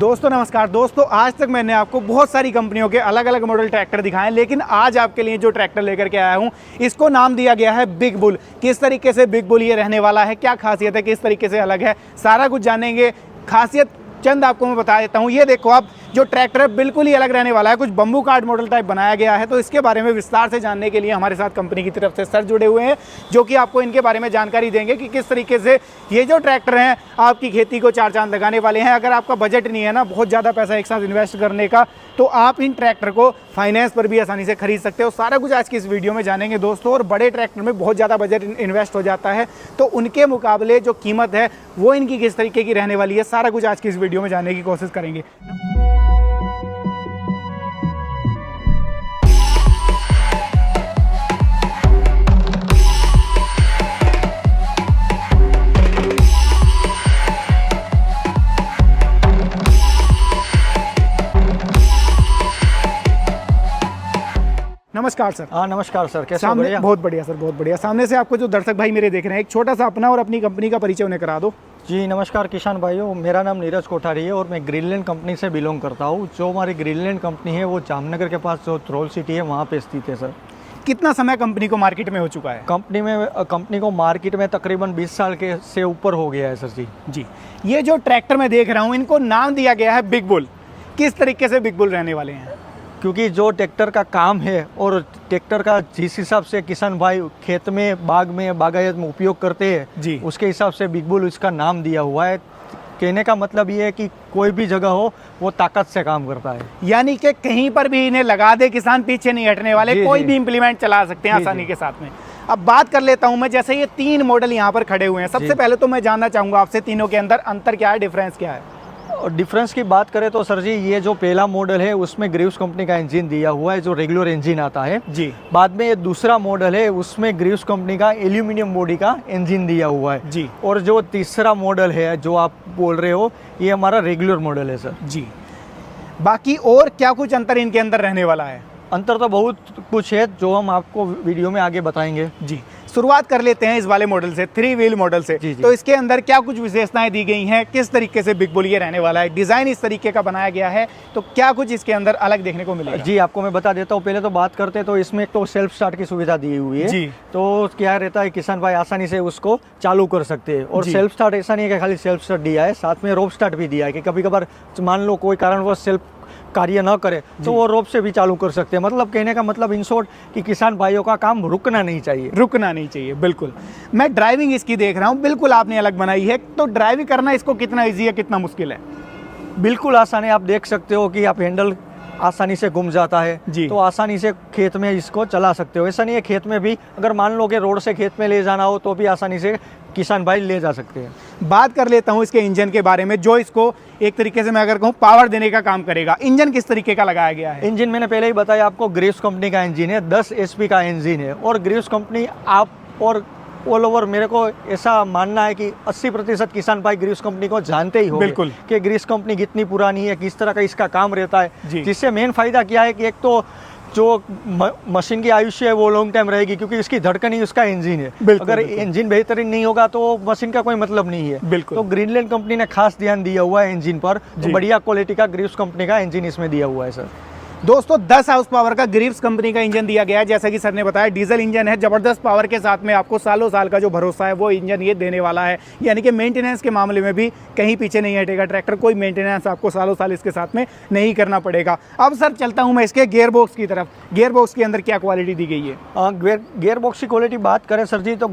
दोस्तों नमस्कार। दोस्तों आज तक मैंने आपको बहुत सारी कंपनियों के अलग अलग मॉडल ट्रैक्टर दिखाए, लेकिन आज आपके लिए जो ट्रैक्टर लेकर के आया हूं इसको नाम दिया गया है बिग बुल। किस तरीके से बिग बुल ये रहने वाला है, क्या खासियत है, किस तरीके से अलग है, सारा कुछ जानेंगे। खासियत चंद आपको मैं बता देता हूँ। ये देखो आप, जो ट्रैक्टर है बिल्कुल ही अलग रहने वाला है, कुछ बम्बू कार्ड मॉडल टाइप बनाया गया है। तो इसके बारे में विस्तार से जानने के लिए हमारे साथ कंपनी की तरफ से सर जुड़े हुए हैं, जो कि आपको इनके बारे में जानकारी देंगे कि किस तरीके से ये जो ट्रैक्टर हैं आपकी खेती को चार चांद लगाने वाले हैं। अगर आपका बजट नहीं है ना बहुत ज़्यादा पैसा एक साथ इन्वेस्ट करने का, तो आप इन ट्रैक्टर को फाइनेंस पर भी आसानी से खरीद सकते हो। सारा कुछ आज की इस वीडियो में जानेंगे दोस्तों। और बड़े ट्रैक्टर में बहुत ज़्यादा बजट इन्वेस्ट हो जाता है, तो उनके मुकाबले जो कीमत है वो इनकी किस तरीके की रहने वाली है, सारा कुछ आज की इस वीडियो में जानने की कोशिश करेंगे। नमस्कार सर। हाँ नमस्कार सर, कैसे हो? सामने बहुत बढ़िया सर, बहुत बढ़िया। सामने से आपको जो दर्शक भाई मेरे देख रहे हैं, एक छोटा सा अपना और अपनी कंपनी का परिचय उन्हें करा दो। जी नमस्कार किसान भाइयों, मेरा नाम नीरज कोठारी है और मैं ग्रीनलैंड कंपनी से बिलोंग करता हूँ। जो हमारी ग्रीनलैंड कंपनी है वो जामनगर के पास जो थ्रोल सिटी है वहाँ पे स्थित है सर। कितना समय कंपनी को मार्केट में हो चुका है? कंपनी को मार्केट में तकरीबन 20 साल के से ऊपर हो गया है सर जी। जी, ये जो ट्रैक्टर मैं देख रहा हूँ इनको नाम दिया गया है बिग बुल। किस तरीके से बिग बुल रहने वाले हैं? क्योंकि जो ट्रैक्टर का काम है और ट्रैक्टर का जिस हिसाब से किसान भाई खेत में बागायत में उपयोग करते हैं जी, उसके हिसाब से बिग बुल इसका नाम दिया हुआ है। कहने का मतलब ये है कि कोई भी जगह हो वो ताकत से काम करता है, यानी कि कहीं पर भी इन्हें लगा दे किसान पीछे नहीं हटने वाले, जी, कोई जी। भी इंप्लीमेंट चला सकते हैं आसानी के साथ में। अब बात कर लेता हूं मैं, जैसे ये 3 मॉडल यहाँ पर खड़े हुए हैं, सबसे जी। पहले तो मैं जानना चाहूंगा आपसे तीनों के अंदर अंतर क्या है, डिफरेंस क्या है? और डिफरेंस की बात करें तो सर जी, ये जो पहला मॉडल है उसमें ग्रीव्स कंपनी का इंजन दिया हुआ है जो रेगुलर इंजन आता है जी बाद में ये दूसरा मॉडल है उसमें ग्रीव्स कंपनी का एल्यूमिनियम बॉडी का इंजन दिया हुआ है जी और जो तीसरा मॉडल है जो आप बोल रहे हो ये हमारा रेगुलर मॉडल है सर जी। बाकी और क्या कुछ अंतर इनके अंदर रहने वाला है? अंतर तो बहुत कुछ है जो हम आपको वीडियो में आगे बताएंगे। जी, शुरुआत कर लेते हैं इस वाले मॉडल से, 3 व्हील मॉडल से। जी, जी। तो इसके अंदर क्या कुछ विशेषताएं दी गई हैं, किस तरीके से बिग बुल ये रहने वाला है, डिजाइन इस तरीके का बनाया गया है, तो क्या कुछ इसके अंदर अलग देखने को मिलेगा? जी आपको मैं बता देता हूँ। पहले तो बात करते हैं तो इसमें एक तो सेल्फ स्टार्ट की सुविधा दी हुई है जी। तो क्या रहता है किसान भाई आसानी से उसको चालू कर सकते हैं। और जी। सेल्फ स्टार्ट ऐसा नहीं है कि खाली सेल्फ स्टार्ट दिया है, साथ में रोप स्टार्ट भी दिया है कि कभी कभार मान लो कोई कारणवश सेल्फ कार्य न करे तो वो रोप से भी चालू कर सकते हैं। मतलब कहने का मतलब इन शॉर्ट कि किसान भाइयों का काम रुकना नहीं चाहिए। रुकना नहीं चाहिए, बिल्कुल। मैं ड्राइविंग इसकी देख रहा हूँ, बिल्कुल आपने अलग बनाई है, तो ड्राइविंग करना इसको कितना ईजी है, कितना मुश्किल है? बिल्कुल आसान है। आप देख सकते हो कि आप हैंडल आसानी से घूम जाता है जी। तो आसानी से खेत में इसको चला सकते हो। ऐसा नहीं है, खेत में भी अगर मान लो कि रोड से खेत में ले जाना हो तो भी आसानी से किसान भाई ले जा सकते हैं। बात कर लेता हूँ इसके इंजन के बारे में, जो इसको एक तरीके से मैं अगर कहूँ पावर देने का काम करेगा। इंजन किस तरीके का लगाया गया है? इंजन मैंने पहले ही बताया आपको, ग्रीव्स कंपनी का इंजन है, 10 HP का इंजन है। और ग्रीव्स कंपनी आप और ऑल ओवर मेरे को ऐसा मानना है कि 80% किसान भाई ग्रीव्स कंपनी को जानते ही होंगे बिल्कुल कि ग्रीव्स कंपनी कितनी पुरानी है, किस तरह का इसका काम रहता जी। है। जिससे मेन फायदा क्या है कि एक तो जो मशीन की आयुष्य है वो लॉन्ग टाइम रहेगी क्योंकि इसकी धड़कन ही उसका इंजन है। बिल्कुल, अगर बिल्कुल। इंजन बेहतरीन नहीं होगा तो मशीन का कोई मतलब नहीं है। बिल्कुल। तो ग्रीनलैंड कंपनी ने खास ध्यान दिया हुआ है इंजन पर, तो जी। बढ़िया क्वालिटी का ग्रीव्स कंपनी का इंजन इसमें दिया हुआ है सर। दोस्तों 10 हाउस पावर का ग्रीव्स कंपनी का इंजन दिया गया है, जैसा कि सर ने बताया डीजल इंजन है। जबरदस्त पावर के साथ में आपको सालों साल का जो भरोसा है वो इंजन ये देने वाला है, यानी कि मेंटेनेंस के मामले में भी कहीं पीछे नहीं हटेगा ट्रैक्टर। कोई मेंटेनेंस आपको सालों साल इसके साथ में नहीं करना पड़ेगा। अब सर चलता हूं मैं इसके गियर बॉक्स की तरफ। गियर बॉक्स के अंदर क्या क्वालिटी दी गई है? गियर बॉक्स की क्वालिटी बात करें सर जी तो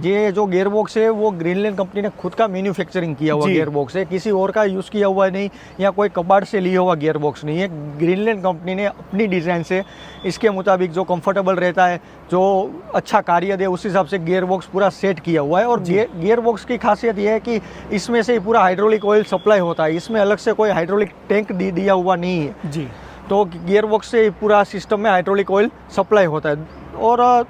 ये जो गियर बॉक्स है वो ग्रीनलैंड कंपनी ने खुद का मैन्युफैक्चरिंग किया हुआ जी। गियर बॉक्स है, किसी और का यूज़ किया हुआ नहीं या कोई कबाड़ से लिया हुआ गियर बॉक्स नहीं है। ग्रीनलैंड कंपनी ने अपनी डिज़ाइन से इसके मुताबिक जो कंफर्टेबल रहता है, जो अच्छा कार्य दे, उस हिसाब से गियर बॉक्स पूरा सेट किया हुआ है। और गियर बॉक्स की खासियत यह है कि इसमें से पूरा हाइड्रोलिक ऑयल सप्लाई होता है, इसमें अलग से कोई हाइड्रोलिक टैंक दिया हुआ नहीं है जी। तो गियर बॉक्स से पूरा सिस्टम में हाइड्रोलिक ऑयल सप्लाई होता है। और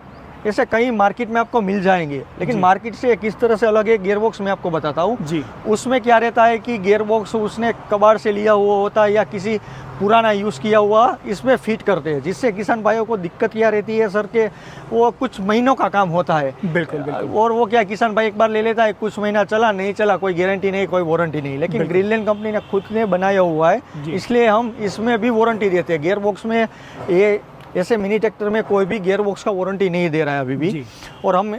ऐसे कई मार्केट में आपको मिल जाएंगे, लेकिन मार्केट से किस तरह से अलग है गियर बॉक्स मैं आपको बताता हूँ जी। उसमें क्या रहता है कि गियर बॉक्स उसने कबाड़ से लिया हुआ होता है या किसी पुराना यूज़ किया हुआ इसमें फिट करते हैं, जिससे किसान भाइयों को दिक्कत क्या रहती है सर के वो कुछ महीनों का काम होता है। बिल्कुल बिल्कुल। और वो क्या किसान भाई एक बार ले लेता है, कुछ महीना चला नहीं चला, कोई गारंटी नहीं कोई वारंटी नहीं, लेकिन ग्रीनलैंड कंपनी ने खुद ने बनाया हुआ है, इसलिए हम इसमें भी वारंटी देते हैं। गियर बॉक्स में ये ऐसे मिनी ट्रैक्टर में कोई भी गियर बॉक्स का वारंटी नहीं दे रहा है अभी भी, और हम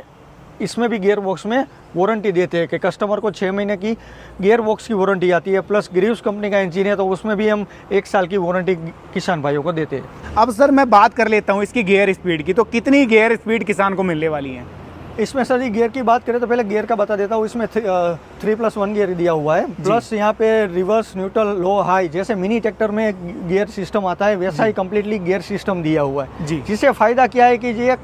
इसमें भी गियर बॉक्स में वारंटी देते हैं कि कस्टमर को 6 महीने की गियर बॉक्स की वारंटी आती है, प्लस ग्रीव्स कंपनी का इंजन है तो उसमें भी हम 1 साल की वारंटी किसान भाइयों को देते हैं। अब सर मैं बात कर लेता हूँ इसकी गियर स्पीड की, तो कितनी गियर स्पीड किसान को मिलने वाली है? इसमें सर जी गियर की बात करें तो पहले गियर का बता देता हूँ। इसमें 3+1 गियर दिया हुआ है, प्लस यहाँ पे रिवर्स न्यूट्रल लो हाई, जैसे मिनी ट्रैक्टर में गियर सिस्टम आता है वैसा ही कम्प्लीटली गियर सिस्टम दिया हुआ है जी। जिससे फ़ायदा क्या है कि ये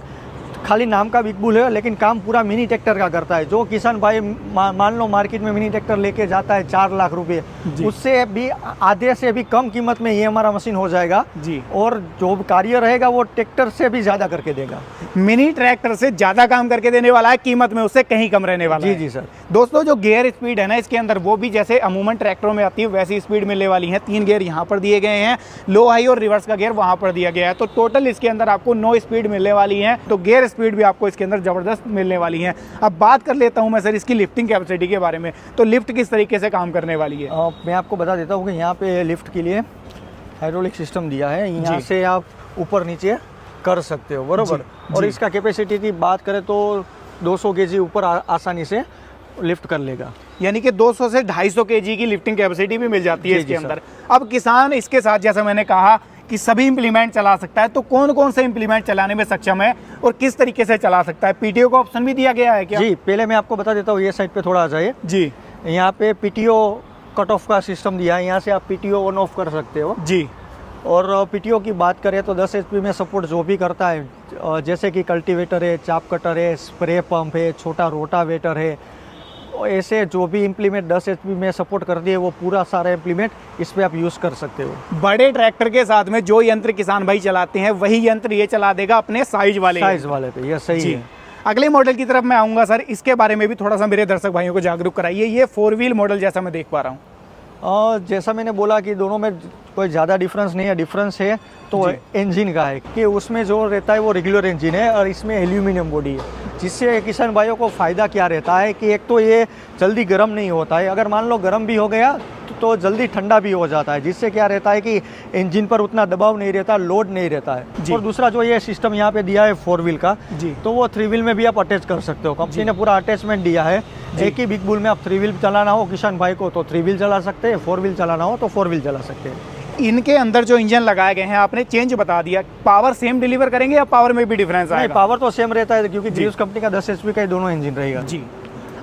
खाली नाम का बिग बुल है लेकिन काम पूरा मिनी ट्रैक्टर का करता है। जो किसान भाई मान लो मार्केट में मिनी ट्रैक्टर लेके जाता है 4 लाख रुपए, उससे भी आधे से भी कम कीमत में ये हमारा मशीन हो जाएगा जी। और जो कार्य रहेगा वो ट्रैक्टर से भी ज़्यादा करके देगा। मिनी ट्रैक्टर से ज़्यादा काम करके देने वाला है, कीमत में उससे कहीं कम रहने वाला है। जी सर। दोस्तों जो गियर स्पीड है ना इसके अंदर वो भी जैसे अमूमन ट्रैक्टरों में आती है वैसी स्पीड मिलने वाली है। 3 गियर यहाँ पर दिए गए हैं, लो हाई और रिवर्स का गियर वहाँ पर दिया गया है, तो टोटल इसके अंदर आपको 9 स्पीड मिलने वाली है। तो गियर स्पीड भी आपको इसके अंदर ज़बरदस्त मिलने वाली है। अब बात कर लेता हूँ मैं सर इसकी लिफ्टिंग कैपेसिटी के बारे में, तो लिफ्ट किस तरीके से काम करने वाली है? मैं आपको बता देता हूँ कि यहाँ पे लिफ्ट के लिए हाइड्रोलिक सिस्टम दिया है, यहाँ से आप ऊपर नीचे कर सकते हो, बरोबर। और इसका कैपेसिटी की बात करें तो 200 केजी ऊपर आसानी से लिफ्ट कर लेगा, यानी कि 200 से 250 केजी की लिफ्टिंग कैपेसिटी भी मिल जाती है इसके अंदर। अब किसान इसके साथ जैसा मैंने कहा कि सभी इंप्लीमेंट चला सकता है, तो कौन कौन से इंप्लीमेंट चलाने में सक्षम है और किस तरीके से चला सकता है? पीटीओ का ऑप्शन भी दिया गया है क्या? जी, पहले मैं आपको बता देता हूँ, ये साइड पे थोड़ा आ जाइए जी। यहाँ पे पीटीओ कट ऑफ का सिस्टम दिया है, यहाँ से आप पीटीओ ऑन ऑफ कर सकते हो जी। और पीटीओ की बात करें तो 10 HP में सपोर्ट जो भी करता है, जैसे कि कल्टीवेटर है, चाप कटर है, स्प्रे पंप है, छोटा रोटावेटर है, ऐसे जो भी इम्प्लीमेंट 10 HP में सपोर्ट करती है वो पूरा सारा इम्प्लीमेंट इस पे आप यूज़ कर सकते हो। बड़े ट्रैक्टर के साथ में जो यंत्र किसान भाई चलाते हैं वही यंत्र ये चला देगा अपने साइज वाले पे, ये सही है। अगले मॉडल की तरफ मैं आऊँगा सर, इसके बारे में भी थोड़ा सा मेरे दर्शक भाइयों को जागरूक कराइए। ये 4 व्हील मॉडल जैसा मैं देख पा रहा हूँ, जैसा मैंने बोला कि दोनों में कोई ज़्यादा डिफरेंस नहीं है, डिफरेंस है तो इंजन का है कि उसमें जो रहता है वो रेगुलर इंजन है और इसमें एल्यूमिनियम बॉडी है, जिससे किसान भाइयों को फ़ायदा क्या रहता है कि एक तो ये जल्दी गर्म नहीं होता है, अगर मान लो गर्म भी हो गया तो जल्दी ठंडा भी हो जाता है, जिससे क्या रहता है कि इंजन पर उतना दबाव नहीं रहता, लोड नहीं रहता है। और दूसरा जो ये सिस्टम यहाँ पे दिया है 4 व्हील का जी, तो वो 3 व्हील में भी आप अटैच कर सकते हो। कंपनी ने पूरा अटैचमेंट दिया है, एक ही बिग बुल में आप 3 व्हील चलाना हो किसान भाई को तो 3 व्हील चला सकते हैं, 4 व्हील चलाना हो तो 4 व्हील चला सकते हैं। इनके अंदर जो इंजन लगाए गए हैं आपने चेंज बता दिया, पावर सेम डिलीवर करेंगे या पावर में भी डिफरेंस आएगा? पावर तो सेम रहता है क्योंकि ग्रीव्स कंपनी का 10 HP का ही दोनों इंजन रहेगा जी।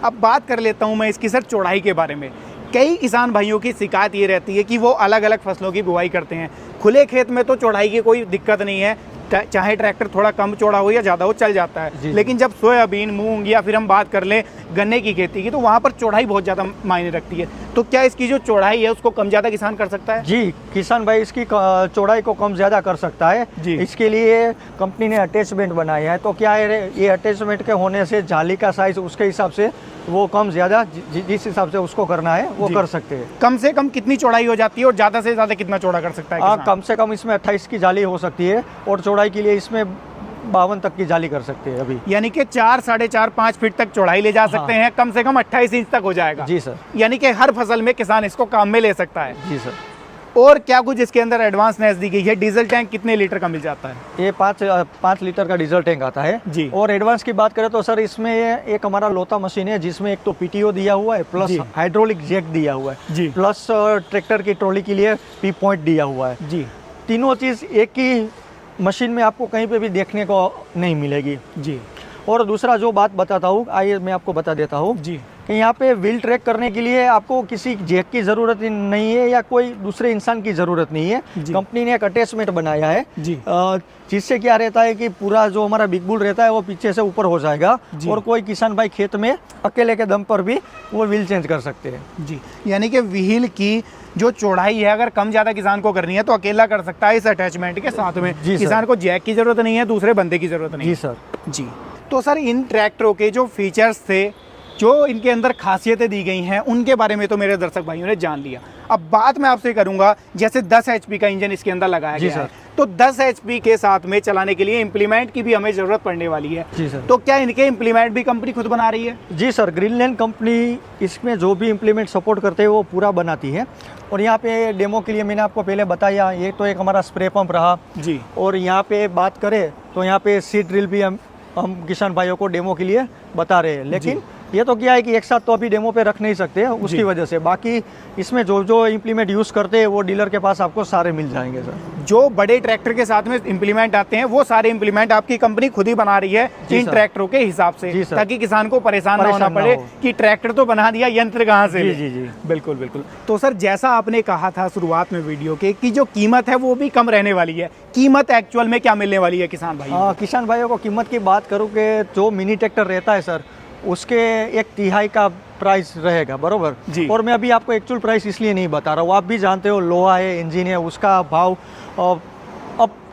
अब बात कर लेता हूँ मैं इसकी सर चौड़ाई के बारे में। कई किसान भाइयों की शिकायत ये रहती है कि वो अलग अलग फसलों की बुआई करते हैं, खुले खेत में तो चौड़ाई की कोई दिक्कत नहीं है, चाहे ट्रैक्टर थोड़ा कम चौड़ा हो या ज़्यादा हो चल जाता है, लेकिन जब सोयाबीन, मूंग या फिर हम बात कर लें गन्ने की खेती की तो वहाँ पर चौड़ाई बहुत ज़्यादा मायने रखती है। तो क्या इसकी जो चौड़ाई है उसको कम ज़्यादा किसान कर सकता है? जी, किसान भाई इसकी चौड़ाई को कम ज़्यादा कर सकता है जी। इसके लिए कंपनी ने अटैचमेंट बनाया है, तो क्या है ये अटैचमेंट के होने से जाली का साइज उसके हिसाब से वो कम ज़्यादा जिस हिसाब से उसको करना है वो कर सकते हैं। कम से कम कितनी चौड़ाई हो जाती है और ज़्यादा से ज़्यादा कितना चौड़ा कर सकता है? कम से कम इसमें 28 की जाली हो सकती है और चौड़ाई के लिए इसमें 52 तक की जाली कर सकते हैं अभी, यानी कि 4, 4.5, 5 फीट तक चौड़ाई ले जा सकते हैं, कम से कम 28 इंच तक हो जाएगा जी सर। यानी कि हर फसल में किसान इसको काम में ले सकता है जी सर। और क्या कुछ इसके अंदर एडवांसनेस दी गई है? डीजल टैंक कितने लीटर का मिल जाता है? ये 5 लीटर का डीजल टैंक आता है जी। और एडवांस की बात करें तो सर इसमें एक हमारा लोता मशीन है जिसमें एक तो पीटीओ दिया हुआ है, प्लस हाइड्रोलिक जैक दिया हुआ है जी, प्लस ट्रैक्टर की ट्रॉली के लिए पी पॉइंट दिया हुआ है जी। तीनों चीज़ एक ही मशीन में आपको कहीं पे भी देखने को नहीं मिलेगी जी। और दूसरा जो बात बताता हूँ, आइए मैं आपको बता देता हूँ जी कि यहाँ पे व्हील ट्रैक करने के लिए आपको किसी जैक की ज़रूरत नहीं है या कोई दूसरे इंसान की ज़रूरत नहीं है। कंपनी ने एक अटैचमेंट बनाया है जी, जिससे क्या रहता है कि पूरा जो हमारा बिग बुल रहता है वो पीछे से ऊपर हो जाएगा और कोई किसान भाई खेत में अकेले के दम पर भी वो व्हील चेंज कर सकते हैं जी। यानी कि व्हील की जो चौड़ाई है अगर कम ज़्यादा किसान को करनी है तो अकेला कर सकता है इस अटैचमेंट के साथ में। किसान को जैक की ज़रूरत नहीं है, दूसरे बंदे की ज़रूरत नहीं जी सर जी। तो सर इन ट्रैक्टरों के जो फीचर्स थे, जो इनके अंदर खासियतें दी गई हैं, उनके बारे में तो मेरे दर्शक भाइयों ने जान लिया। अब बात मैं आपसे करूंगा, जैसे 10 एचपी का इंजन इसके अंदर लगाया जी गया सर। है, तो 10 एचपी के साथ में चलाने के लिए इम्प्लीमेंट की भी हमें ज़रूरत पड़ने वाली है। जी सर। तो क्या इनके इम्प्लीमेंट भी कंपनी खुद बना रही है? जी सर, ग्रीनलैंड कंपनी इसमें जो भी इम्प्लीमेंट सपोर्ट करते हैं वो पूरा बनाती है। और यहाँ पे डेमो के लिए मैंने आपको पहले बताया, ये तो एक हमारा स्प्रे पंप रहा जी। और यहाँ पे बात करें तो यहाँ पे सीड ड्रिल भी हम किसान भाइयों को डेमो के लिए बता रहे हैं। लेकिन ये तो क्या है कि एक साथ तो अभी डेमो पे रख नहीं सकते, उसकी वजह से बाकी इसमें जो जो इम्प्लीमेंट यूज़ करते हैं वो डीलर के पास आपको सारे मिल जाएंगे सर। जो बड़े ट्रैक्टर के साथ में इम्प्लीमेंट आते हैं वो सारे इम्प्लीमेंट आपकी कंपनी खुद ही बना रही है इन सर। ट्रैक्टरों के हिसाब जी से, सर। ताकि किसान को परेशान ना होना परेशान ना पड़े हो। कि ट्रैक्टर तो बना दिया, यंत्र कहाँ से ले? जी। बिल्कुल बिल्कुल। तो सर जैसा आपने कहा था शुरुआत में वीडियो के कि जो कीमत है वो भी कम रहने वाली है, कीमत एक्चुअल में क्या मिलने वाली है किसान भाई? किसान भाइयों को कीमत की बात करूँ कि जो मिनी ट्रैक्टर रहता है सर, उसके 1/3 का प्राइस रहेगा, बरोबर जी। और मैं अभी आपको एक्चुअल प्राइस इसलिए नहीं बता रहा हूँ, आप भी जानते हो लोहा है, इंजन है, उसका भाव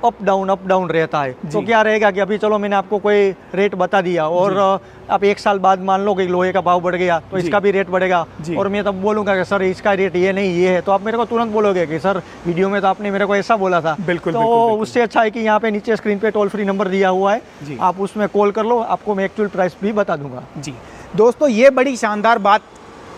अप डाउन रहता है। तो क्या रहेगा कि अभी चलो मैंने आपको कोई रेट बता दिया और अब 1 साल बाद मान लो कि लोहे का भाव बढ़ गया तो इसका भी रेट बढ़ेगा और मैं तब बोलूँगा कि सर इसका रेट ये नहीं ये है, तो आप मेरे को तुरंत बोलोगे कि सर वीडियो में तो आपने मेरे को ऐसा बोला था। बिल्कुल, तो बिल्कुल। उससे अच्छा है कि यहाँ पे नीचे स्क्रीन पे टोल फ्री नंबर दिया हुआ है, आप उसमें कॉल कर लो, आपको मैं एक्चुअल प्राइस भी बता दूंगा। जी दोस्तों, ये बड़ी शानदार बात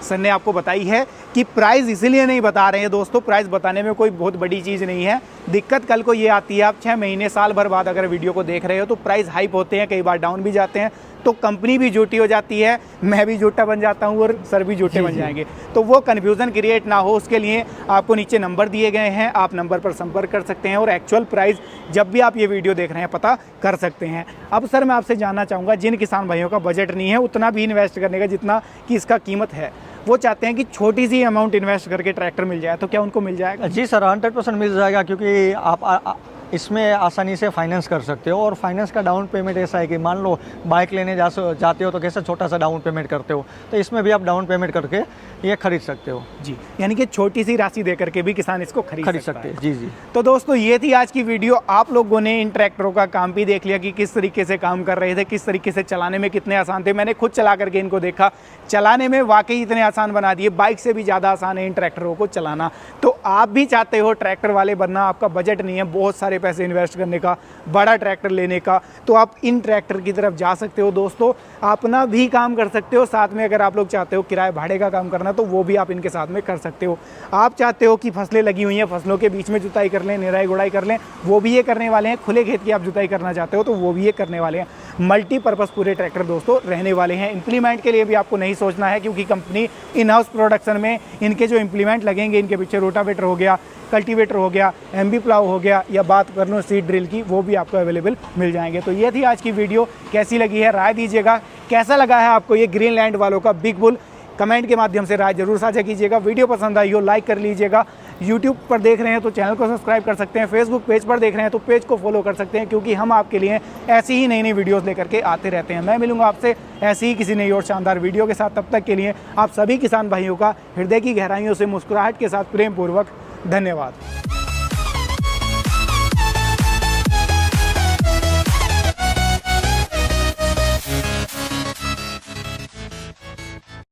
सर ने आपको बताई है कि प्राइस इसीलिए नहीं बता रहे हैं दोस्तों, प्राइस बताने में कोई बहुत बड़ी चीज़ नहीं है। दिक्कत कल को ये आती है, आप 6 महीने साल भर बाद अगर वीडियो को देख रहे हो तो प्राइस हाइप होते हैं, कई बार डाउन भी जाते हैं, तो कंपनी भी झूठी हो जाती है, मैं भी झूठा बन जाता हूँ और सर भी झूठे बन जाएंगे। तो वो कन्फ्यूज़न क्रिएट ना हो उसके लिए आपको नीचे नंबर दिए गए हैं, आप नंबर पर संपर्क कर सकते हैं और एक्चुअल प्राइस जब भी आप ये वीडियो देख रहे हैं पता कर सकते हैं। अब सर मैं आपसे जानना चाहूँगा, जिन किसान भाइयों का बजट नहीं है उतना भी इन्वेस्ट करने का जितना कि इसका कीमत है, वो चाहते हैं कि छोटी सी अमाउंट इन्वेस्ट करके ट्रैक्टर मिल जाए, तो क्या उनको मिल जाएगा? जी सर, 100% मिल जाएगा, क्योंकि आप इसमें आसानी से फाइनेंस कर सकते हो और फाइनेंस का डाउन पेमेंट ऐसा है कि मान लो बाइक लेने जाते हो तो कैसे छोटा सा डाउन पेमेंट करते हो, तो इसमें भी आप डाउन पेमेंट करके ये खरीद सकते हो। जी, यानी कि छोटी सी राशि दे करके भी किसान इसको खरीद सकते हैं। जी। तो दोस्तों ये थी आज की वीडियो। आप लोगों ने इन ट्रैक्टरों का काम भी देख लिया कि किस तरीके से काम कर रहे थे, किस तरीके से चलाने में कितने आसान थे। मैंने खुद चला करके इनको देखा, चलाने में वाकई इतने आसान बना दिए, बाइक से भी ज़्यादा आसान है इन ट्रैक्टरों को चलाना। तो आप भी चाहते हो ट्रैक्टर वाले बनना, आपका बजट नहीं है बहुत सारे पैसे इन्वेस्ट करने का, बड़ा ट्रैक्टर लेने का, तो आप इन ट्रैक्टर की तरफ जा सकते हो दोस्तों। अपना भी काम कर सकते हो, साथ में अगर आप लोग चाहते हो किराए भाड़े का काम करना तो वो भी आप इनके साथ में कर सकते हो। आप चाहते हो कि फसलें लगी हुई हैं, फसलों के बीच में जुताई कर लें, निराई गुड़ाई कर लें, वो भी ये करने वाले हैं। खुले खेत की आप जुताई करना चाहते हो तो वो भी ये करने वाले हैं। मल्टीपर्पज़ पूरे ट्रैक्टर दोस्तों रहने वाले हैं। इम्प्लीमेंट के लिए भी आपको नहीं सोचना है, क्योंकि कंपनी इन हाउस प्रोडक्शन में इनके जो इम्प्लीमेंट लगेंगे, इनके पीछे रोटावेटर हो गया, कल्टीवेटर हो गया, एमबी प्लाव हो गया, या बात कर लो सीड ड्रिल की, वो भी आपको अवेलेबल मिल जाएंगे। तो ये थी आज की वीडियो, कैसी लगी है राय दीजिएगा। कैसा लगा है आपको ये ग्रीनलैंड वालों का बिग बुल, कमेंट के माध्यम से राय जरूर साझा कीजिएगा। वीडियो पसंद आई हो लाइक कर लीजिएगा। यूट्यूब पर देख रहे हैं तो चैनल को सब्सक्राइब कर सकते हैं, फेसबुक पेज पर देख रहे हैं तो पेज को फॉलो कर सकते हैं, क्योंकि हम आपके लिए ऐसी ही नई नई वीडियोस लेकर के आते रहते हैं। मैं मिलूंगा आपसे ऐसी ही किसी नई और शानदार वीडियो के साथ। तब तक के लिए आप सभी किसान भाइयों का हृदय की गहराइयों से मुस्कुराहट के साथ प्रेम पूर्वक धन्यवाद।